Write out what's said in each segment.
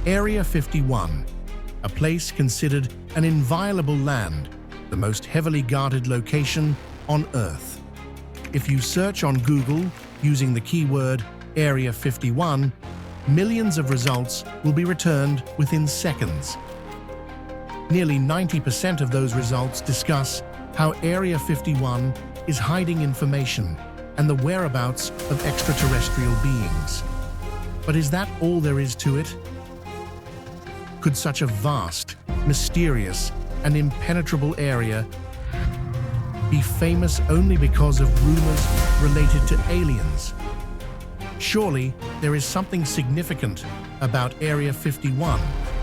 Area 51, a place considered an inviolable land, the most heavily guarded location on Earth. If you search on Google using the keyword Area 51, millions of results will be returned within seconds. Nearly 90% of those results discuss how Area 51 is hiding information and the whereabouts of extraterrestrial beings. But is that all there is to it? Could such a vast, mysterious, and impenetrable area be famous only because of rumors related to aliens? Surely there is something significant about Area 51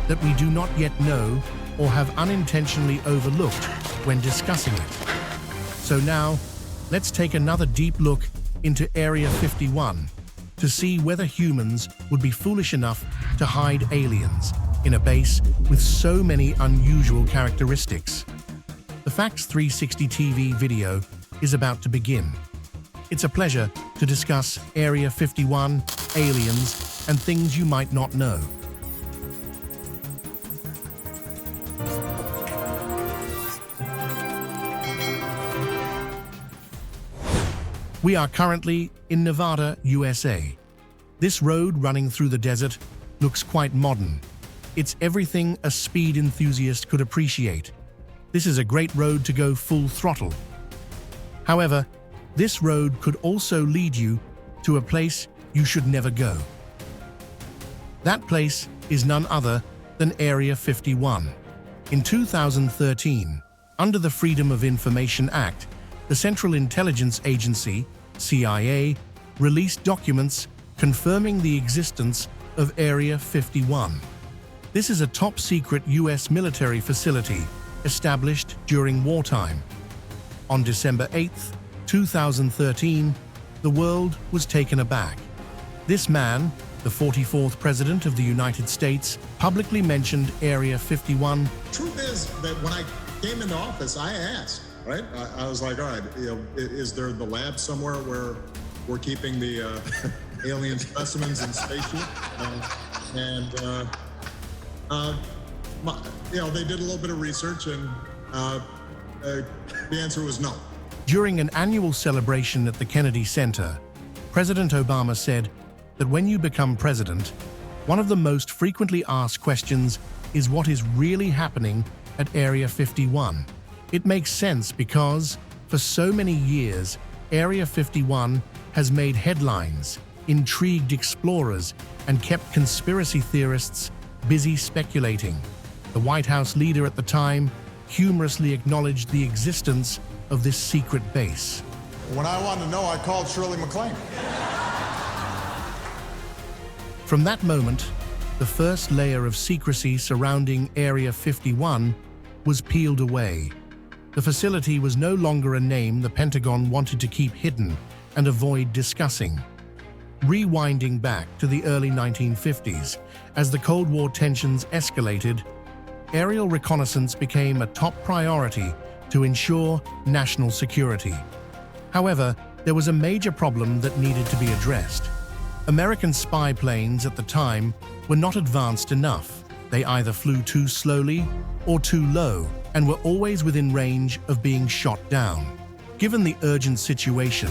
that we do not yet know or have unintentionally overlooked when discussing it. So now, let's take another deep look into Area 51 to see whether humans would be foolish enough to hide aliens in a base with so many unusual characteristics. The Facts 360 TV video is about to begin. It's a pleasure to discuss Area 51, aliens, and things you might not know. We are currently in Nevada, USA. This road running through the desert looks quite modern. It's everything a speed enthusiast could appreciate. This is a great road to go full throttle. However, this road could also lead you to a place you should never go. That place is none other than Area 51. In 2013, under the Freedom of Information Act, the Central Intelligence Agency, CIA, released documents confirming the existence of Area 51. This is a top-secret U.S. military facility established during wartime. On December 8, 2013, the world was taken aback. This man, the 44th President of the United States, publicly mentioned Area 51. Truth is that when I came into office, I asked, right? I was like, all right, is there the lab somewhere where we're keeping the alien specimens in spaceship? They did a little bit of research, and the answer was no. During an annual celebration at the Kennedy Center, President Obama said that when you become president, one of the most frequently asked questions is what is really happening at Area 51. It makes sense because, for so many years, Area 51 has made headlines, intrigued explorers, and kept conspiracy theorists busy speculating. The White House leader at the time humorously acknowledged the existence of this secret base. When I wanted to know, I called Shirley MacLaine. From that moment, the first layer of secrecy surrounding Area 51 was peeled away. The facility was no longer a name the Pentagon wanted to keep hidden and avoid discussing. Rewinding back to the early 1950s, as the Cold War tensions escalated, aerial reconnaissance became a top priority to ensure national security. However, there was a major problem that needed to be addressed. American spy planes at the time were not advanced enough. They either flew too slowly or too low and were always within range of being shot down. Given the urgent situation,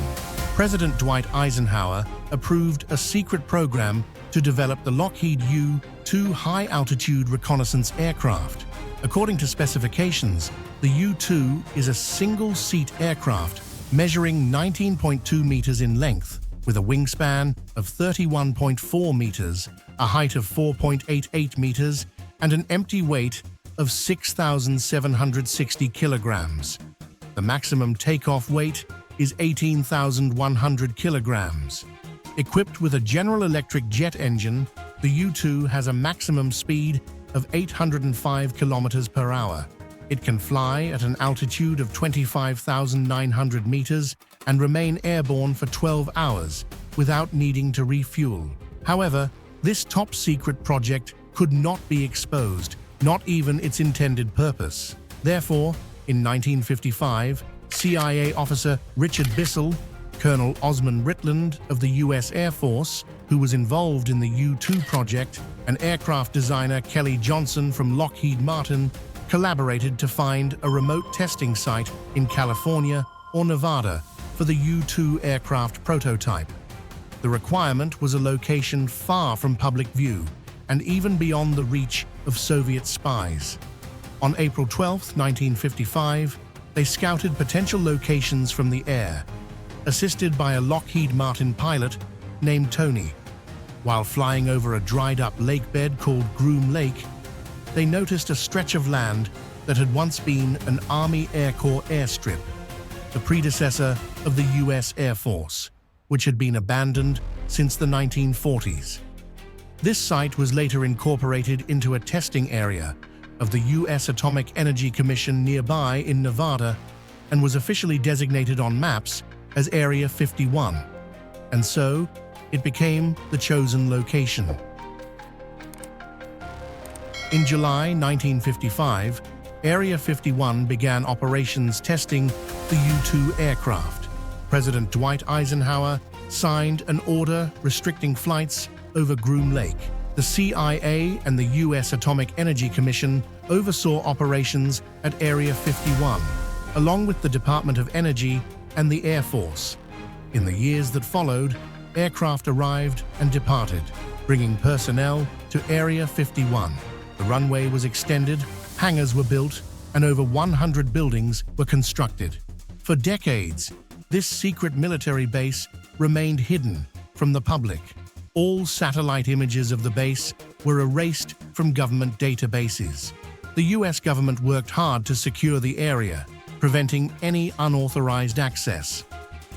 President Dwight Eisenhower approved a secret program to develop the Lockheed U-2 high-altitude reconnaissance aircraft. According to specifications, the U-2 is a single-seat aircraft measuring 19.2 meters in length, with a wingspan of 31.4 meters, a height of 4.88 meters, and an empty weight of 6,760 kilograms. The maximum takeoff weight is 18,100 kilograms. Equipped with a General Electric jet engine, the U-2 has a maximum speed of 805 kilometers per hour. It can fly at an altitude of 25,900 meters and remain airborne for 12 hours without needing to refuel. However, this top-secret project could not be exposed, not even its intended purpose. Therefore, in 1955, CIA officer Richard Bissell Colonel Osman Ritland of the U.S. Air Force, who was involved in the U-2 project, and aircraft designer Kelly Johnson from Lockheed Martin collaborated to find a remote testing site in California or Nevada for the U-2 aircraft prototype. The requirement was a location far from public view and even beyond the reach of Soviet spies. On April 12, 1955, they scouted potential locations from the air, assisted by a Lockheed Martin pilot named Tony. While flying over a dried-up lake bed called Groom Lake, they noticed a stretch of land that had once been an Army Air Corps airstrip, the predecessor of the U.S. Air Force, which had been abandoned since the 1940s. This site was later incorporated into a testing area of the U.S. Atomic Energy Commission nearby in Nevada and was officially designated on maps as Area 51, and so it became the chosen location. In July 1955, Area 51 began operations testing the U-2 aircraft. President Dwight Eisenhower signed an order restricting flights over Groom Lake. The CIA and the U.S. Atomic Energy Commission oversaw operations at Area 51, along with the Department of Energy and the Air Force. In the years that followed, aircraft arrived and departed, bringing personnel to Area 51. The runway was extended, hangars were built, and over 100 buildings were constructed. For decades, this secret military base remained hidden from the public. All satellite images of the base were erased from government databases. The U.S. government worked hard to secure the area, preventing any unauthorized access.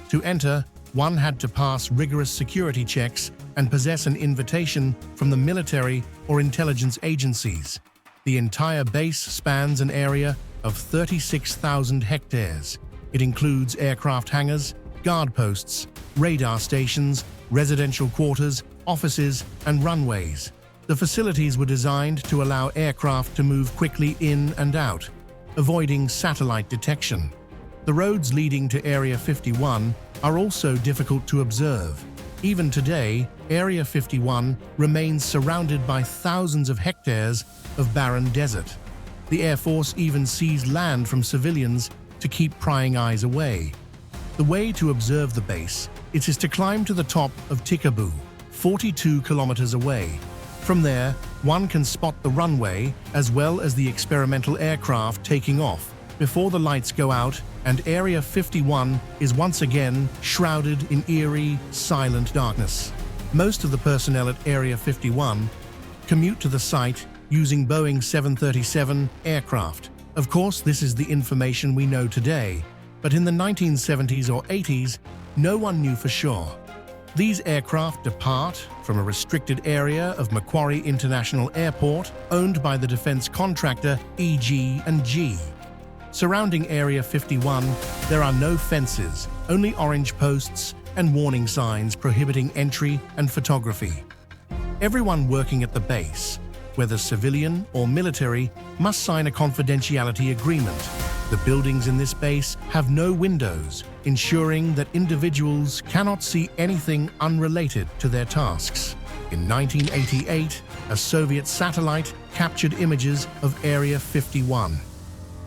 To enter, one had to pass rigorous security checks and possess an invitation from the military or intelligence agencies. The entire base spans an area of 36,000 hectares. It includes aircraft hangars, guard posts, radar stations, residential quarters, offices, and runways. The facilities were designed to allow aircraft to move quickly in and out, avoiding satellite detection. The roads leading to Area 51 are also difficult to observe. Even today, Area 51 remains surrounded by thousands of hectares of barren desert. The Air Force even seized land from civilians to keep prying eyes away. The way to observe the base is to climb to the top of Tikaboo, 42 kilometers away. From there, one can spot the runway as well as the experimental aircraft taking off before the lights go out, and Area 51 is once again shrouded in eerie, silent darkness. Most of the personnel at Area 51 commute to the site using Boeing 737 aircraft. Of course, this is the information we know today, but in the 1970s or 80s, no one knew for sure. These aircraft depart from a restricted area of Macquarie International Airport, owned by the defense contractor EG&G. Surrounding Area 51, there are no fences, only orange posts and warning signs prohibiting entry and photography. Everyone working at the base, whether civilian or military, must sign a confidentiality agreement. The buildings in this base have no windows, ensuring that individuals cannot see anything unrelated to their tasks. In 1988, a Soviet satellite captured images of Area 51.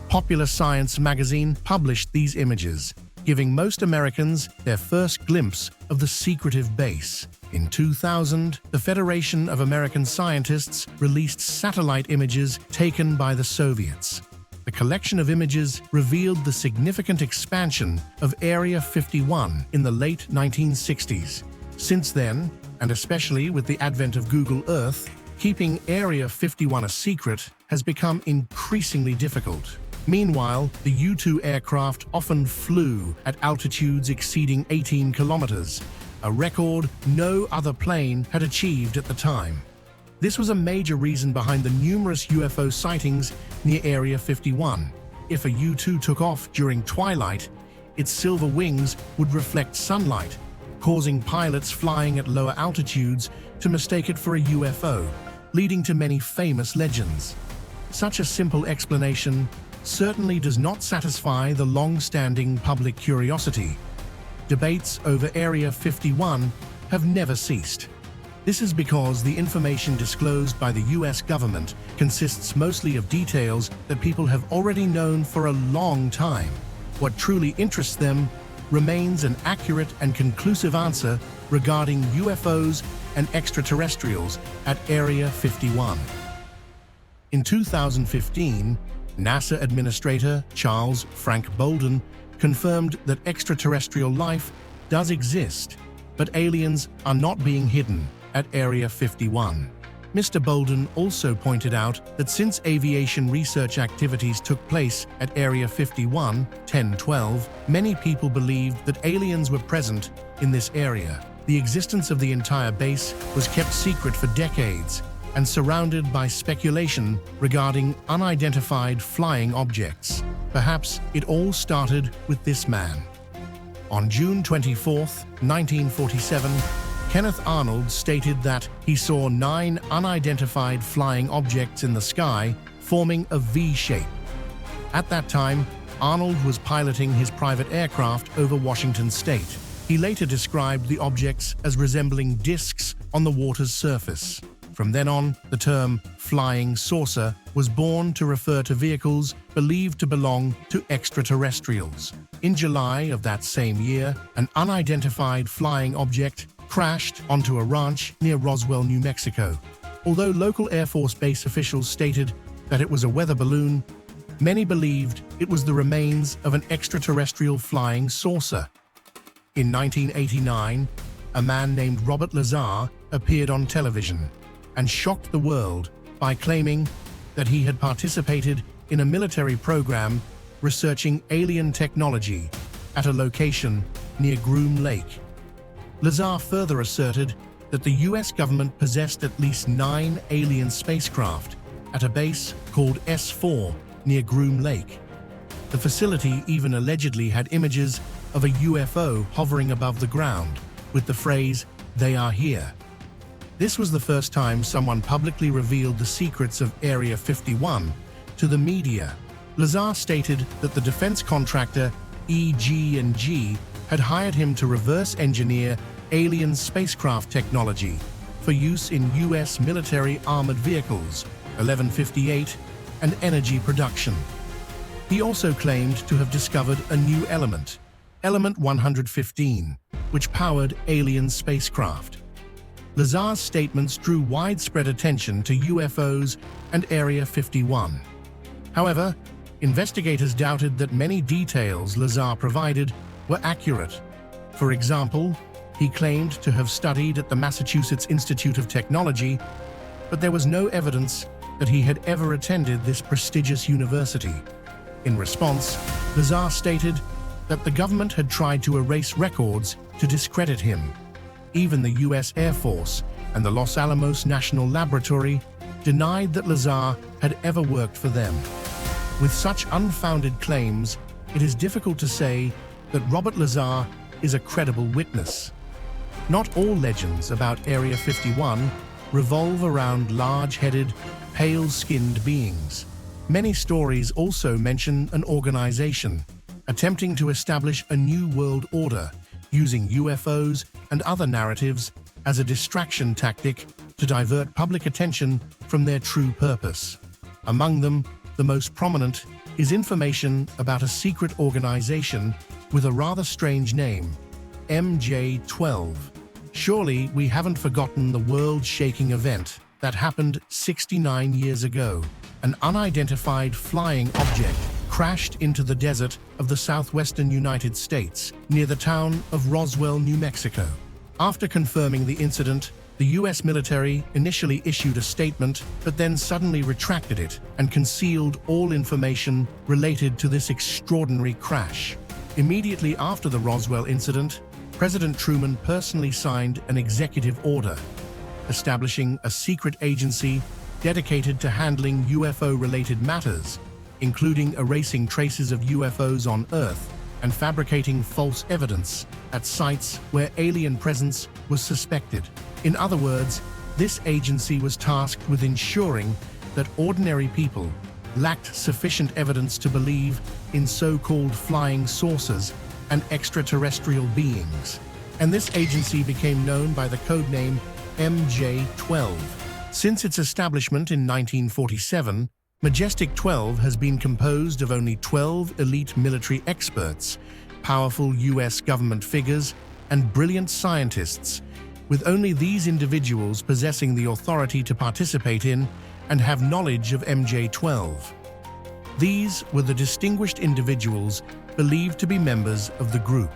Popular Science magazine published these images, giving most Americans their first glimpse of the secretive base. In 2000, the Federation of American Scientists released satellite images taken by the Soviets. The collection of images revealed the significant expansion of Area 51 in the late 1960s. Since then, and especially with the advent of Google Earth, keeping Area 51 a secret has become increasingly difficult. Meanwhile, the U-2 aircraft often flew at altitudes exceeding 18 kilometers, a record no other plane had achieved at the time. This was a major reason behind the numerous UFO sightings near Area 51. If a U-2 took off during twilight, its silver wings would reflect sunlight, causing pilots flying at lower altitudes to mistake it for a UFO, leading to many famous legends. Such a simple explanation certainly does not satisfy the long-standing public curiosity. debates over Area 51 have never ceased. This is because the information disclosed by the US government consists mostly of details that people have already known for a long time. What truly interests them remains an accurate and conclusive answer regarding UFOs and extraterrestrials at Area 51. In 2015, NASA Administrator Charles Frank Bolden confirmed that extraterrestrial life does exist, but aliens are not being hidden at Area 51. Mr. Bolden also pointed out that since aviation research activities took place at Area 51, 10-12, many people believed that aliens were present in this area. The existence of the entire base was kept secret for decades and surrounded by speculation regarding unidentified flying objects. Perhaps it all started with this man. On June 24, 1947, Kenneth Arnold stated that he saw 9 unidentified flying objects in the sky forming a V shape. At that time, Arnold was piloting his private aircraft over Washington state. He later described the objects as resembling discs on the water's surface. From then on, the term flying saucer was born to refer to vehicles believed to belong to extraterrestrials. In July of that same year, an unidentified flying object crashed onto a ranch near Roswell, New Mexico. Although local Air Force Base officials stated that it was a weather balloon, many believed it was the remains of an extraterrestrial flying saucer. In 1989, a man named Bob Lazar appeared on television and shocked the world by claiming that he had participated in a military program researching alien technology at a location near Groom Lake. Lazar further asserted that the US government possessed at least 9 alien spacecraft at a base called S4 near Groom Lake. The facility even allegedly had images of a UFO hovering above the ground with the phrase, "They are here." This was the first time someone publicly revealed the secrets of Area 51 to the media. Lazar stated that the defense contractor EG&G had hired him to reverse engineer alien spacecraft technology for use in US military armored vehicles, 1158, and energy production. He also claimed to have discovered a new element, Element 115, which powered alien spacecraft. Lazar's statements drew widespread attention to UFOs and Area 51. However, investigators doubted that many details Lazar provided were accurate. For example, he claimed to have studied at the Massachusetts Institute of Technology, but there was no evidence that he had ever attended this prestigious university. In response, Lazar stated that the government had tried to erase records to discredit him. Even the US Air Force and the Los Alamos National Laboratory denied that Lazar had ever worked for them. With such unfounded claims, it is difficult to say that Bob Lazar is a credible witness. Not all legends about Area 51 revolve around large-headed, pale-skinned beings. Many stories also mention an organization attempting to establish a new world order using UFOs and other narratives as a distraction tactic to divert public attention from their true purpose. Among them, the most prominent is information about a secret organization with a rather strange name, MJ-12. Surely we haven't forgotten the world-shaking event that happened 69 years ago. An unidentified flying object crashed into the desert of the southwestern United States near the town of Roswell, New Mexico. After confirming the incident, the US military initially issued a statement, but then suddenly retracted it and concealed all information related to this extraordinary crash. Immediately after the Roswell incident, President Truman personally signed an executive order establishing a secret agency dedicated to handling UFO-related matters, including erasing traces of UFOs on Earth and fabricating false evidence at sites where alien presence was suspected. In other words, this agency was tasked with ensuring that ordinary people lacked sufficient evidence to believe in so-called flying saucers and extraterrestrial beings, and this agency became known by the codename MJ-12. Since its establishment in 1947, Majestic 12 has been composed of only 12 elite military experts, powerful US government figures, and brilliant scientists, with only these individuals possessing the authority to participate in and have knowledge of MJ-12. These were the distinguished individuals believed to be members of the group.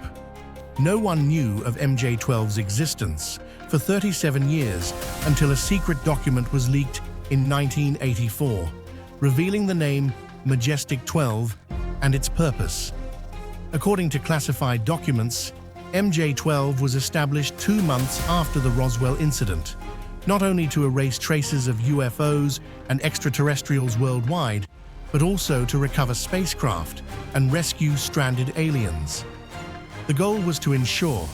No one knew of MJ-12's existence for 37 years until a secret document was leaked in 1984, revealing the name Majestic 12 and its purpose. According to classified documents, MJ-12 was established 2 months after the Roswell incident, not only to erase traces of UFOs and extraterrestrials worldwide, but also to recover spacecraft and rescue stranded aliens. The goal was to ensure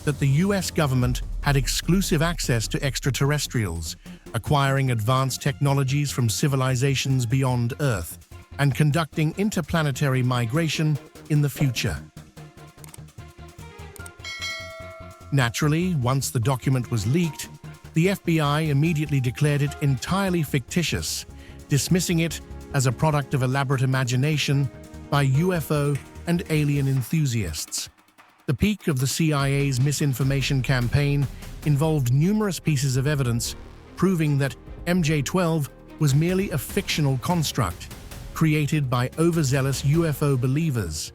that the US government had exclusive access to extraterrestrials, acquiring advanced technologies from civilizations beyond Earth, and conducting interplanetary migration in the future. Naturally, once the document was leaked, the FBI immediately declared it entirely fictitious, dismissing it as a product of elaborate imagination by UFO and alien enthusiasts. The peak of the CIA's misinformation campaign involved numerous pieces of evidence proving that MJ-12 was merely a fictional construct created by overzealous UFO believers.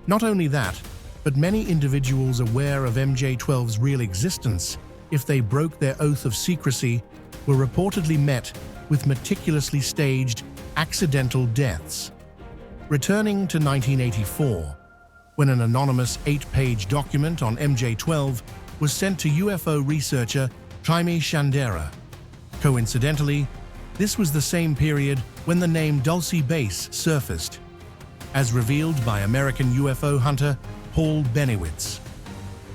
Not only that, but many individuals aware of MJ-12's real existence, if they broke their oath of secrecy, were reportedly met with meticulously staged accidental deaths. Returning to 1984, when an anonymous 8-page document on MJ-12 was sent to UFO researcher Jaime Shandera. Coincidentally, this was the same period when the name Dulce Base surfaced, as revealed by American UFO hunter Paul Benowitz.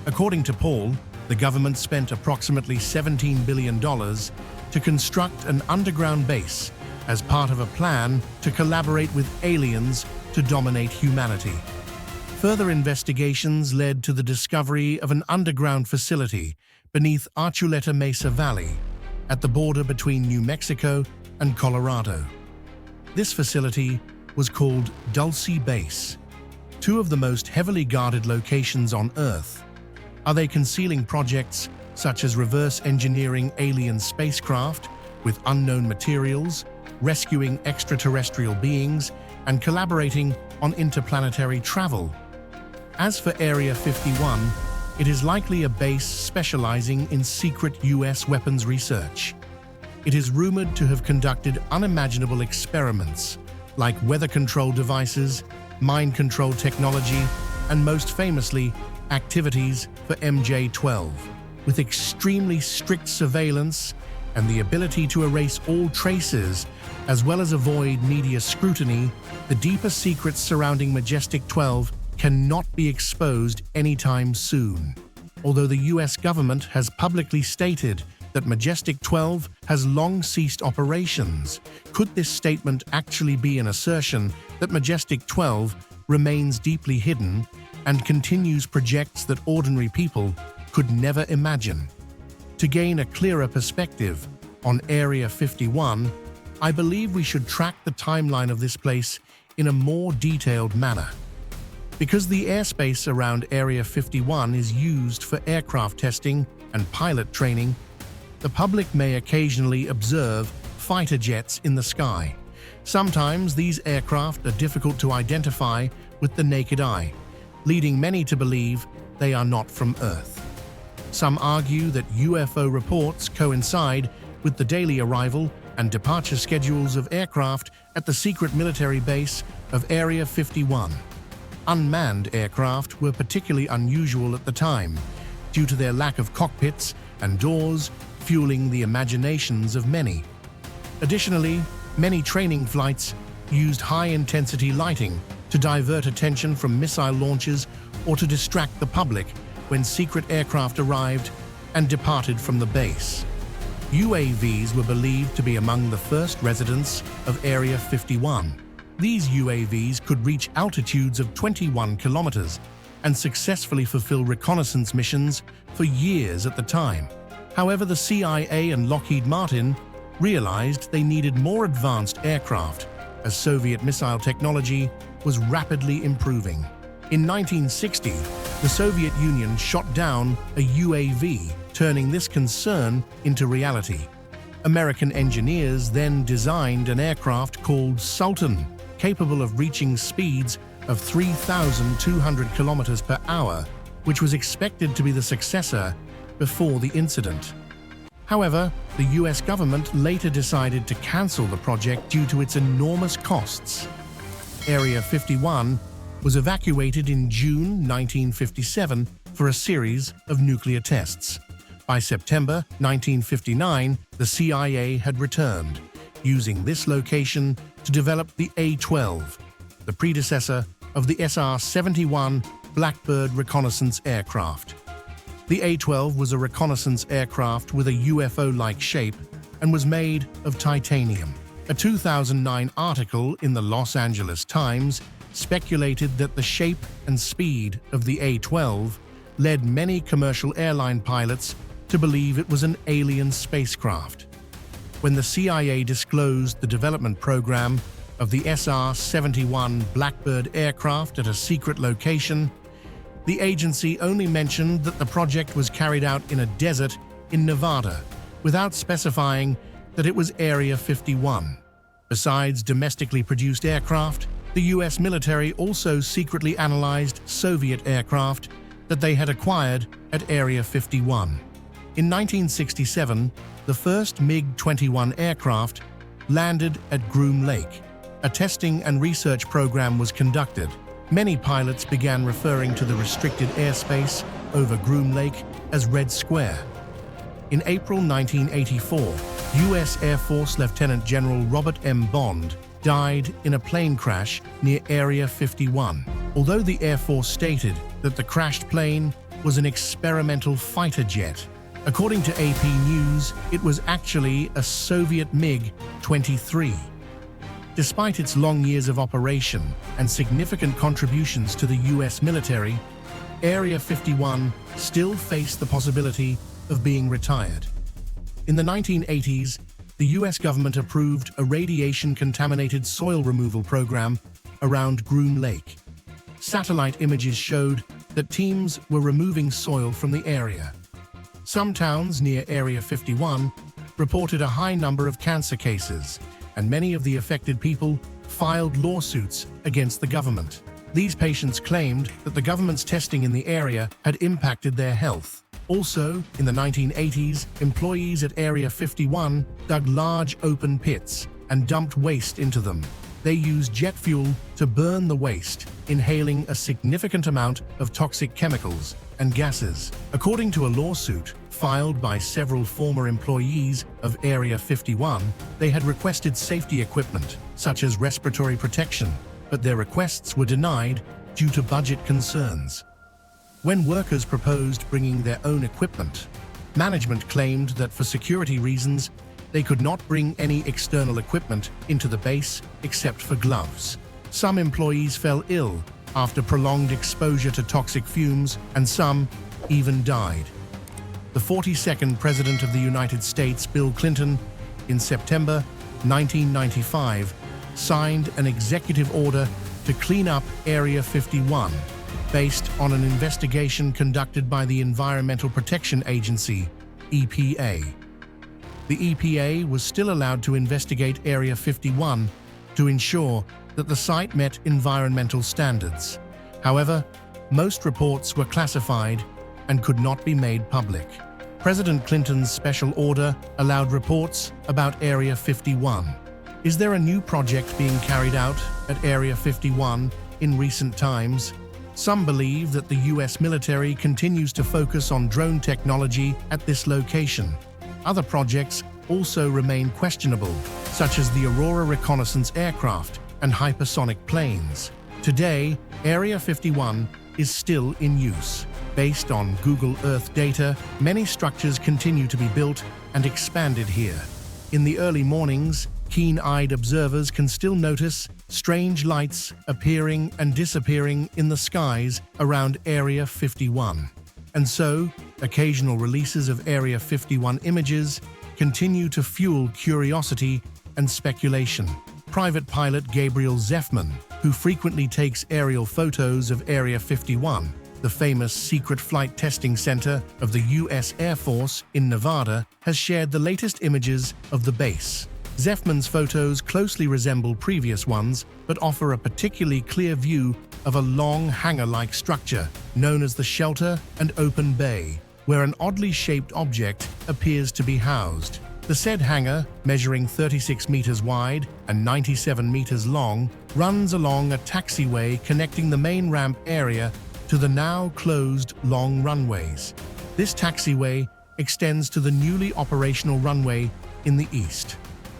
According to Paul, the government spent approximately $17 billion to construct an underground base as part of a plan to collaborate with aliens to dominate humanity. Further investigations led to the discovery of an underground facility beneath Archuleta Mesa Valley, at the border between New Mexico and Colorado. This facility was called Dulce Base. 2 of the most heavily guarded locations on Earth. Are they concealing projects such as reverse engineering alien spacecraft with unknown materials, rescuing extraterrestrial beings, and collaborating on interplanetary travel? As for Area 51, it is likely a base specializing in secret US weapons research. It is rumored to have conducted unimaginable experiments, like weather control devices, mind control technology, and most famously, activities for MJ-12. With extremely strict surveillance and the ability to erase all traces, as well as avoid media scrutiny, the deeper secrets surrounding Majestic 12 cannot be exposed anytime soon. Although the US government has publicly stated that Majestic 12 has long ceased operations, could this statement actually be an assertion that Majestic 12 remains deeply hidden and continues projects that ordinary people could never imagine? To gain a clearer perspective on Area 51, I believe we should track the timeline of this place in a more detailed manner. Because the airspace around Area 51 is used for aircraft testing and pilot training, the public may occasionally observe fighter jets in the sky. Sometimes these aircraft are difficult to identify with the naked eye, leading many to believe they are not from Earth. Some argue that UFO reports coincide with the daily arrival and departure schedules of aircraft at the secret military base of Area 51. Unmanned aircraft were particularly unusual at the time, due to their lack of cockpits and doors, fueling the imaginations of many. Additionally, many training flights used high-intensity lighting to divert attention from missile launches or to distract the public when secret aircraft arrived and departed from the base. UAVs were believed to be among the first residents of Area 51. These UAVs could reach altitudes of 21 kilometers and successfully fulfill reconnaissance missions for years at the time. However, the CIA and Lockheed Martin realized they needed more advanced aircraft as Soviet missile technology was rapidly improving. In 1960, the Soviet Union shot down a UAV, turning this concern into reality. American engineers then designed an aircraft called Sultan, capable of reaching speeds of 3,200 kilometers per hour, which was expected to be the successor before the incident. However, the US government later decided to cancel the project due to its enormous costs. Area 51 was evacuated in June 1957 for a series of nuclear tests. By September 1959, the CIA had returned, using this location to develop the A-12, the predecessor of the SR-71 Blackbird reconnaissance aircraft. The A-12 was a reconnaissance aircraft with a UFO-like shape and was made of titanium. A 2009 article in the Los Angeles Times speculated that the shape and speed of the A-12 led many commercial airline pilots to believe it was an alien spacecraft. When the CIA disclosed the development program of the SR-71 Blackbird aircraft at a secret location, the agency only mentioned that the project was carried out in a desert in Nevada, without specifying that it was Area 51. Besides domestically produced aircraft, the US military also secretly analyzed Soviet aircraft that they had acquired at Area 51. In 1967, the first MiG-21 aircraft landed at Groom Lake. A testing and research program was conducted. Many pilots began referring to the restricted airspace over Groom Lake as Red Square. In April 1984, U.S. Air Force Lieutenant General Robert M. Bond died in a plane crash near Area 51. Although the Air Force stated that the crashed plane was an experimental fighter jet, according to AP News, it was actually a Soviet MiG-23. Despite its long years of operation and significant contributions to the U.S. military, Area 51 still faced the possibility of being retired. In the 1980s, the U.S. government approved a radiation-contaminated soil removal program around Groom Lake. Satellite images showed that teams were removing soil from the area. Some towns near Area 51 reported a high number of cancer cases, and many of the affected people filed lawsuits against the government. These patients claimed that the government's testing in the area had impacted their health. Also, in the 1980s, employees at Area 51 dug large open pits and dumped waste into them. They used jet fuel to burn the waste, inhaling a significant amount of toxic chemicals and gases. According to a lawsuit filed by several former employees of Area 51, they had requested safety equipment, such as respiratory protection, but their requests were denied due to budget concerns. When workers proposed bringing their own equipment, management claimed that for security reasons, they could not bring any external equipment into the base except for gloves. Some employees fell ill after prolonged exposure to toxic fumes, and some even died. The 42nd President of the United States, Bill Clinton, in September 1995, signed an executive order to clean up Area 51, based on an investigation conducted by the Environmental Protection Agency, EPA. The EPA was still allowed to investigate Area 51 to ensure that the site met environmental standards. However, most reports were classified and could not be made public. President Clinton's special order allowed reports about Area 51. Is there a new project being carried out at Area 51 in recent times? Some believe that the U.S. military continues to focus on drone technology at this location. Other projects also remain questionable, such as the Aurora reconnaissance aircraft and hypersonic planes. Today, Area 51 is still in use. Based on Google Earth data, many structures continue to be built and expanded here. In the early mornings, keen-eyed observers can still notice strange lights appearing and disappearing in the skies around Area 51. And so, occasional releases of Area 51 images continue to fuel curiosity and speculation. Private pilot Gabriel Zeffman, who frequently takes aerial photos of Area 51, the famous secret flight testing center of the U.S. Air Force in Nevada, has shared the latest images of the base. Zeffman's photos closely resemble previous ones, but offer a particularly clear view of a long hangar-like structure known as the shelter and open bay, where an oddly shaped object appears to be housed. The said hangar, measuring 36 meters wide and 97 meters long, runs along a taxiway connecting the main ramp area to the now closed long runways. This taxiway extends to the newly operational runway in the east.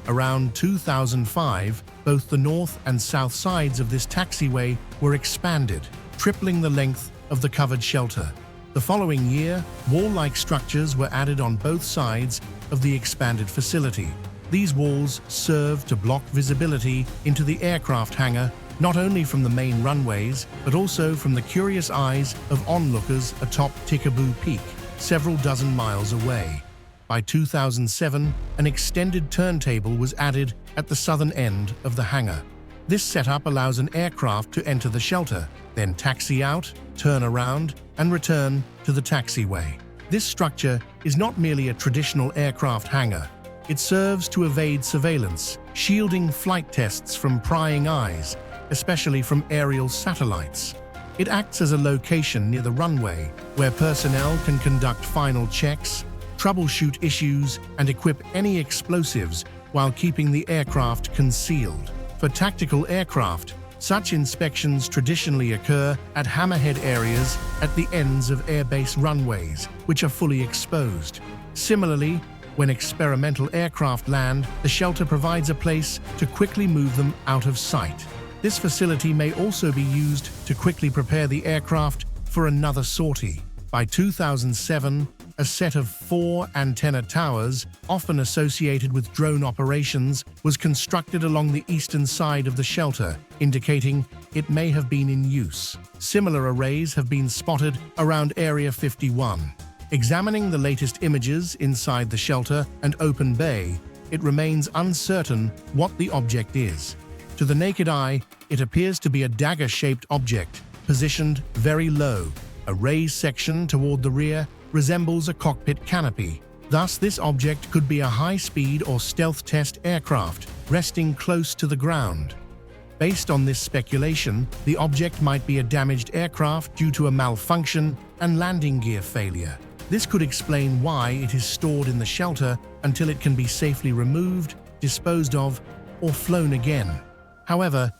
Around 2005, both the north and south sides of this taxiway were expanded, tripling the length of the covered shelter. The following year, wall-like structures were added on both sides of the expanded facility. These walls serve to block visibility into the aircraft hangar, not only from the main runways, but also from the curious eyes of onlookers atop Tikaboo Peak, several dozen miles away. By 2007, an extended turntable was added at the southern end of the hangar. This setup allows an aircraft to enter the shelter, then taxi out, turn around, and return to the taxiway. This structure is not merely a traditional aircraft hangar. It serves to evade surveillance, shielding flight tests from prying eyes, especially from aerial satellites. It acts as a location near the runway where personnel can conduct final checks, troubleshoot issues, and equip any explosives while keeping the aircraft concealed. For tactical aircraft, such inspections traditionally occur at hammerhead areas at the ends of airbase runways, which are fully exposed. Similarly, when experimental aircraft land, the shelter provides a place to quickly move them out of sight. This facility may also be used to quickly prepare the aircraft for another sortie. By 2007, a set of 4 antenna towers, often associated with drone operations, was constructed along the eastern side of the shelter, indicating it may have been in use. Similar arrays have been spotted around Area 51. Examining the latest images inside the shelter and open bay, it remains uncertain what the object is. To the naked eye, it appears to be a dagger-shaped object, positioned very low. A raised section toward the rear resembles a cockpit canopy. Thus, this object could be a high-speed or stealth test aircraft, resting close to the ground. Based on this speculation, the object might be a damaged aircraft due to a malfunction and landing gear failure. This could explain why it is stored in the shelter until it can be safely removed, disposed of, or flown again. However,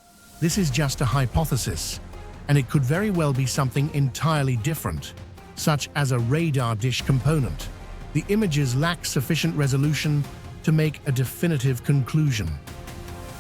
this is just a hypothesis, and it could very well be something entirely different, such as a radar dish component. The images lack sufficient resolution to make a definitive conclusion.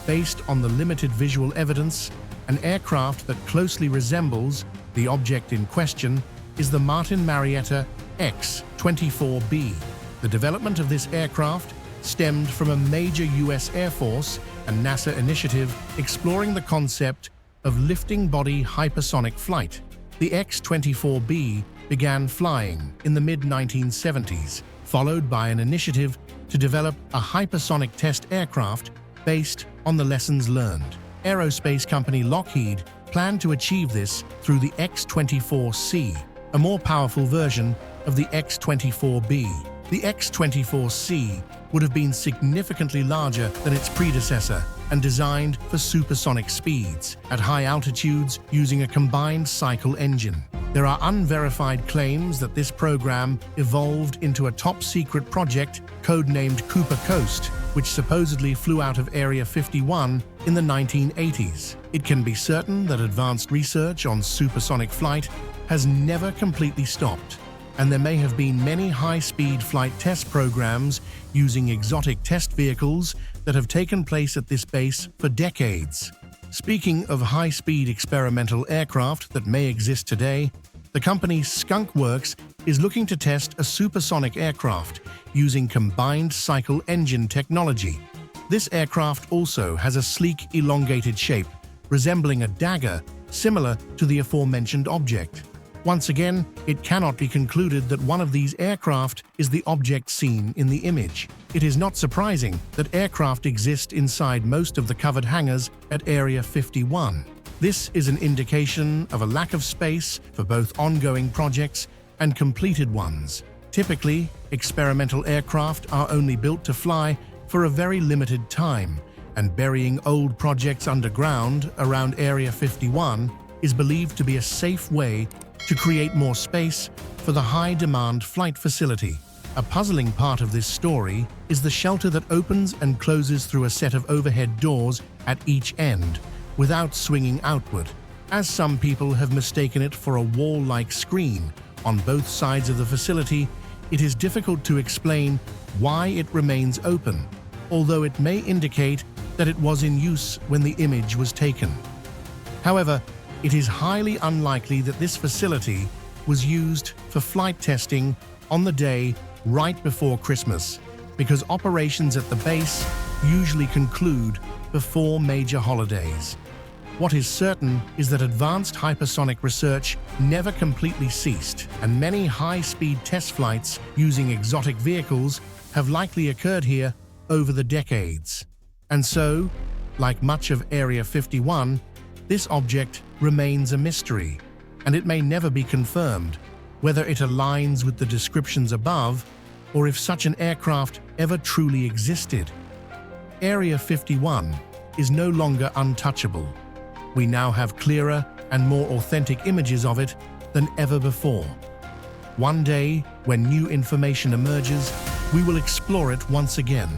Based on the limited visual evidence, an aircraft that closely resembles the object in question is the Martin Marietta X-24B. The development of this aircraft stemmed from a major U.S. Air Force and NASA initiative exploring the concept of lifting body hypersonic flight. The X-24B began flying in the mid-1970s, followed by an initiative to develop a hypersonic test aircraft based on the lessons learned. Aerospace company Lockheed planned to achieve this through the X-24C, a more powerful version of the X-24B. The X-24C would have been significantly larger than its predecessor and designed for supersonic speeds at high altitudes using a combined cycle engine. There are unverified claims that this program evolved into a top-secret project codenamed Cooper Coast, which supposedly flew out of Area 51 in the 1980s. It can be certain that advanced research on supersonic flight has never completely stopped, and there may have been many high-speed flight test programs using exotic test vehicles that have taken place at this base for decades. Speaking of high-speed experimental aircraft that may exist today, the company Skunk Works is looking to test a supersonic aircraft using combined cycle engine technology. This aircraft also has a sleek, elongated shape, resembling a dagger, similar to the aforementioned object. Once again, it cannot be concluded that one of these aircraft is the object seen in the image. It is not surprising that aircraft exist inside most of the covered hangars at Area 51. This is an indication of a lack of space for both ongoing projects and completed ones. Typically, experimental aircraft are only built to fly for a very limited time, and burying old projects underground around Area 51 is believed to be a safe way to create more space for the high-demand flight facility. A puzzling part of this story is the shelter that opens and closes through a set of overhead doors at each end, without swinging outward, as some people have mistaken it for a wall-like screen on both sides of the facility. It is difficult to explain why it remains open, although it may indicate that it was in use when the image was taken. However, it is highly unlikely that this facility was used for flight testing on the day right before Christmas, because operations at the base usually conclude before major holidays. What is certain is that advanced hypersonic research never completely ceased, and many high-speed test flights using exotic vehicles have likely occurred here over the decades. And so, like much of Area 51, this object remains a mystery, and it may never be confirmed whether it aligns with the descriptions above or if such an aircraft ever truly existed. Area 51 is no longer untouchable. We now have clearer and more authentic images of it than ever before. One day, when new information emerges, we will explore it once again.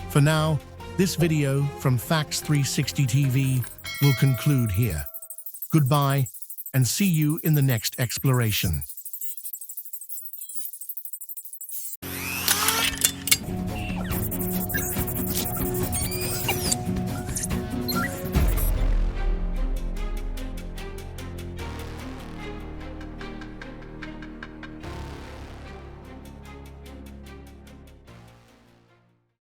For now, this video from Facts 360 TV will conclude here. Goodbye, and see you in the next exploration.